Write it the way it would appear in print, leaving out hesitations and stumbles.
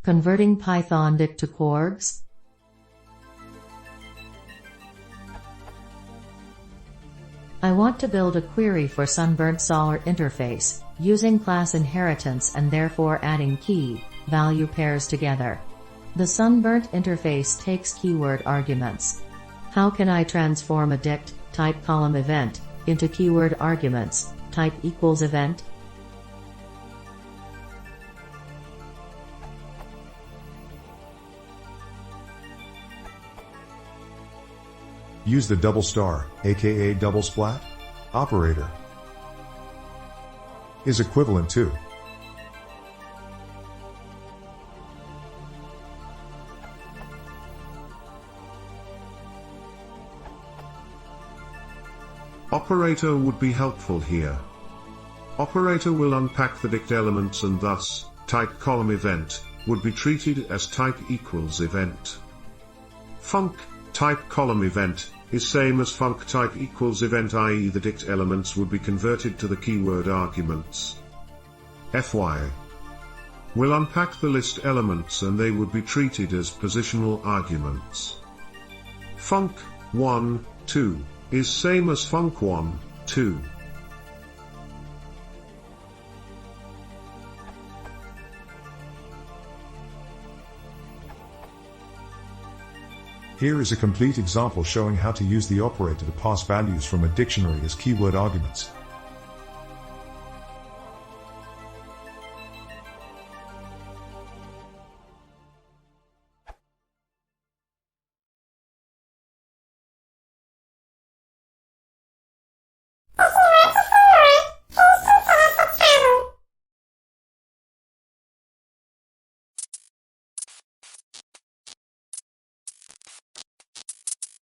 Converting Python dict to kwargs. I want to build a query for sunburnt solr interface, using class inheritance and therefore adding key value pairs together. The sunburnt interface takes keyword arguments. How can I transform a dict type column event into keyword arguments type equals event? Use the double star, aka double splat, operator. Is equivalent to. Operator would be helpful here. Operator will unpack the dict elements and thus, type column event, would be treated as type equals event. Func type column event is same as func type equals event, i.e. the dict elements would be converted to the keyword arguments. Fy will unpack the list elements and they would be treated as positional arguments. Func 1, 2 is same as func 1, 2. Here is a complete example showing how to use the operator to pass values from a dictionary as keyword arguments.